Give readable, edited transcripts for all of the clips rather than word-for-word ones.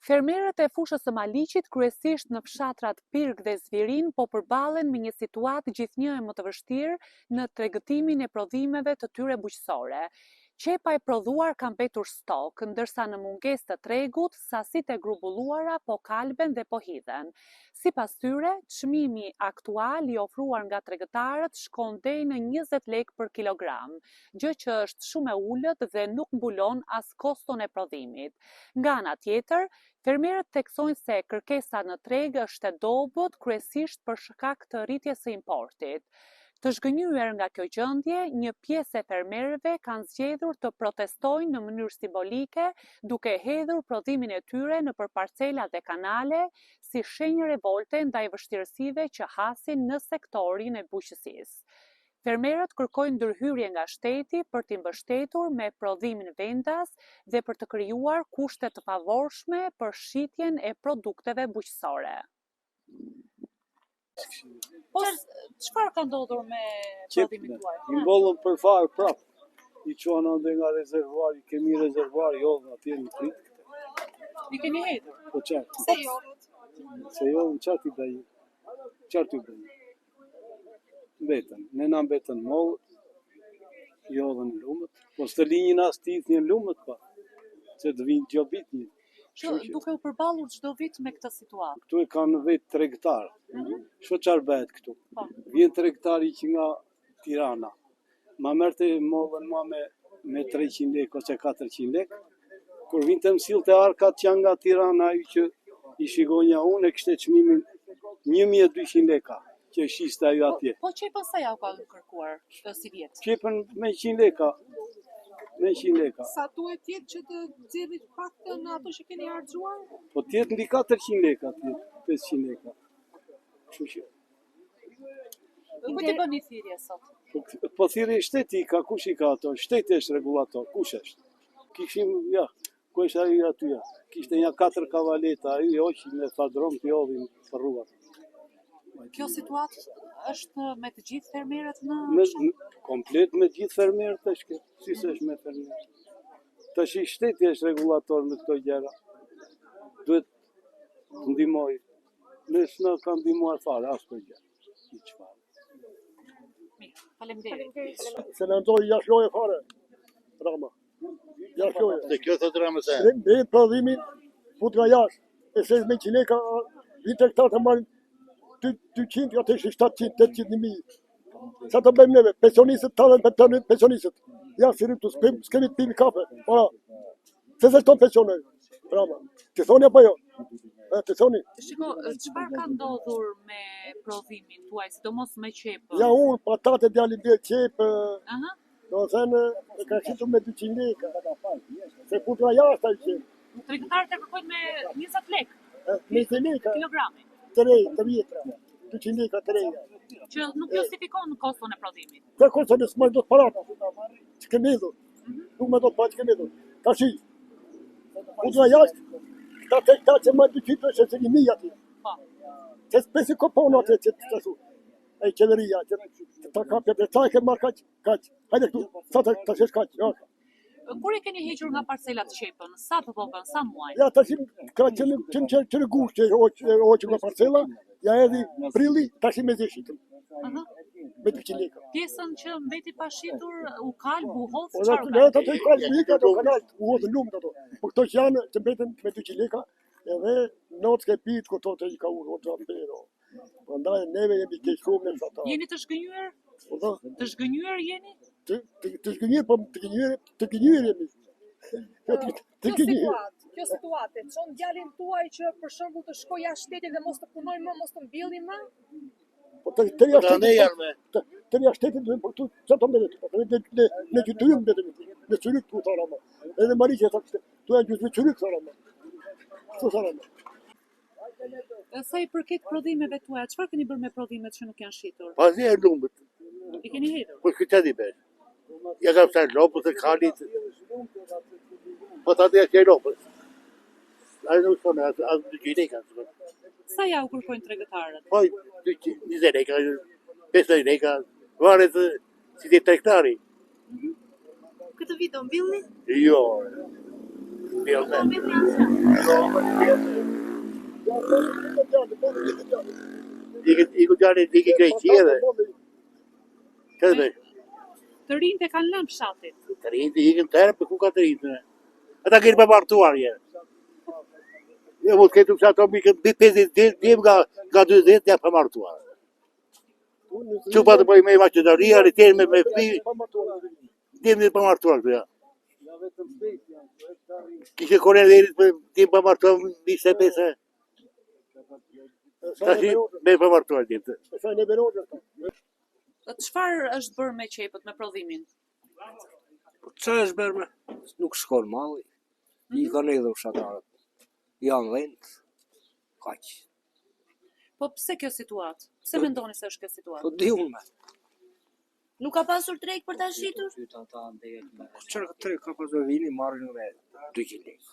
Fermerët e fushës së Maliqit, kryesisht në fshatrat Pirg dhe Zvirin, po përballen me një situatë gjithnjë e më të vështirë në tregëtimin e prodhimeve të tyre bujqësore. Qepa e prodhuar ka mbetur stok, ndërsa në mungesë të tregut, sasitë e grumbulluara po kalben dhe po hidhen. Sipas tyre, çmimi aktual i ofruar nga tregëtarët shkon deri në 20 lekë për kilogram, gjë që është shumë e ulët dhe nuk mbulon as koston e prodhimit. Nga ana tjetër, fermerët theksojnë se kërkesa në treg është e dobët kryesisht për shkak të rritjes së importit. Të zhgënjyer nga kjo gjendje, një pjesë e fermerëve kanë zgjedhur të protestojnë në mënyrë simbolike, duke hedhur prodhimin e tyre nëpër parcela dhe kanale, si shenjë revolte ndaj vështirësive që hasin në sektorin e bujqësisë. Fermerët kërkojnë ndërhyrje nga shteti për t'i mbështetur me prodhimin vendas dhe për të krijuar kushte të favorshme për shitjen e produkteve bujqësore. Po, çfarë ka ndodhur me prodhimin tuaj? I mbollën për farë prap. I çuan ande nga rezervuari, kemi rezervuar jodhën atje në prit. I keni hedhur? Po qartë. Se jodhët? Se jodhën qartë i bëjë. Qartë i bëjë. Mbetën. Nëna mbetën mollë, jodhën lumët. Po së të linjën as tith një lumët pa. Se të vinë gjobit një. Duke u përballur çdo vit me këtë situatë. Këtu e kanë vetë tregtar. Ço çfarë bëhet këtu? Vjen tregtari që nga Tirana. Ma merrte mollën mua me 300 lekë ose 400 lekë. Kur vinte mësillte arkat që janë nga Tirana, ai që i shigonja unë e kishte çmimin 1200 lekë që shiste ajo atje. Po çepën sa ja u ka kërkuar si vjet? Çepën me 100 lekë. Me 100 lekë. Sa duhet tjetë që të nxjerrit pak në ato që keni harxuar? Po tjetë mbi 400 lekë atje, 500 lekë. Kështu që. Ku ti bëni thirrje sot? Po thirrje shteti ka, kush i ka ato? Shteti është rregullator, kush është? Kishim, ja, ku është ai aty? Kishte një 4 kavaleta, ai hoqi me fadrom të jodhin për rrugat. Kjo situatë është me të gjithë fermerët Komplet me të gjithë fermerët është kjo. Si s'është me fermerët. Tash i shteti është rregullator me këto gjëra. Duhet të ndihmoj. Ne s'na ka ndihmuar fare as për gjë. Faleminderit. Se në ndoj jashtëloje fare. Rama. Jashtëloje. Dhe kjo thotë Rama se. Me prodhimin fut nga jashtë. E se me 100 lekë, i tregtar të marrin 200, atë ishte 700, 800 në mijë. Sa të bëjmë neve? Pensionistët talën për pensionistët. Ja, si rritu, s'kemi të pimi kafe. Ora, se ton pensionoj. Brava. Të thoni apo jo? Të thoni. Shiko, çfarë ka ndodhur me prodhimin tuaj, sidomos me qepën? Ja, unë, patate, djalin dhe qepë. Do të thënë, e ka shitur me 200 lekë. Se fut nga jashtë ai qepë. Tregtarët e kërkojnë me 20 lekë. 20 lekë. Kilogrami. Të vjetra. 200 lekë të reja. Që nuk justifikon koston e prodhimit. Ka koston e s'marrë do të parat. Që kemi edhur. Nuk me do të parat që kemi edhur. Ka shi. Fut nga jashtë. Ta që marrë 200 është se 1000 ati. Se s'pesi kopon atë që të su. E qeveria. Ta kapja dhe ta e ke marrë kaq. Hajde këtu. Sa të shesh kaq. Kur e keni hequr nga parcelat qepën? Sa të vogël, sa muaj? Ja, tash ka qenë gusht që hoqë nga parcela, ja edhi prilli, tash me zeshit. Me 200 lekë. Pjesën që mbeti pa shitur, u kalb, u hodh, çfarë u kalb? Ato i kalb, i ka do kanal, u hodh lumt ato. Po këto që janë, që mbeten me 200 lekë, edhe notës ke pit, këto të i ka u hodh pero. Prandaj neve jemi keq shumë në ato. Jeni të zhgënjur? Të zhgënjur jeni? Të zhgënjur, po të gënjur jemi. Kjo situatë, çon djalin tuaj që për shembull të shkojë jashtë shtetit dhe mos të punojë më, mos të mbjellin më? Po të jashtë shtetit duhet për tu çfarë mbet? Ne gjytyrym mbetemi. Ne çyryk tu thora më. Edhe Mariqe thotë, tu janë gjytyrë çyryk thora më. Kështu thora më. Sa i përket prodhimeve tuaja, çfarë keni bërë me prodhimet që nuk janë shitur? Pa dhe e lumbët. I keni hedhur? Po këtë di bërë. Ja ka pësar lopët e kalit. Po të atë e që e lopët. A nuk thonë, a 200 lekë. Sa ja u kërkojnë tregëtarët? Po 20 lekë, 50 lekë, varet si të tregtari. Këtë vit do mbillni? Jo. Iku djali i Greqi edhe. Çfarë? Të rinjt e kanë lënë fshatin. Të rinjt ikën tërë, për ku ka të rinjt? Ata keni pa martuar je. Jo, mos ketu që ato mi këtë 50 djem nga 20 ja pa martuar. Që pa të bëj me Maqedonia, rritjen me fri, djem dhe pa martuar këtu ja. Kishe Korea dhe erit për djem pa martuar 25. Tashi me pa martuar djem të. Çfarë është bërë me qepët, me prodhimin? Çfarë është bërë me? Nuk shkon malli. I kanë hedhur fshatarët. Janë dhënë. Kaq. Po pse kjo situatë? Pse mendoni se është kjo situatë? Po di unë. Nuk ka pasur treg për ta shitur? Çfarë treg ka pasur vini marrin me 200 lekë.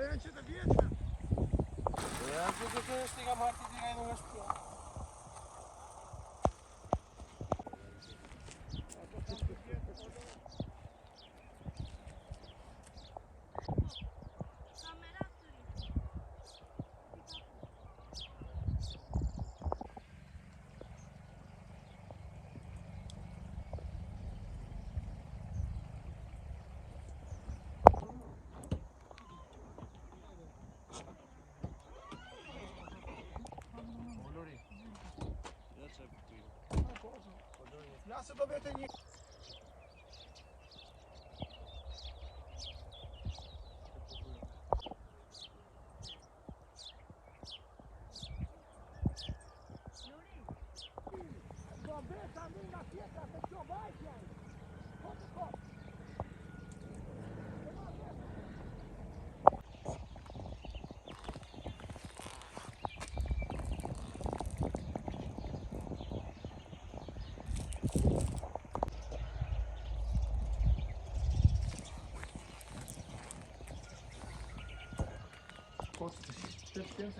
Janë që të vjetë. Ja, që të është i kam harti të nga në është pjo. Lasë do vete një. Do vete një tjetra të kjo vajtja. Kost, 5 cents,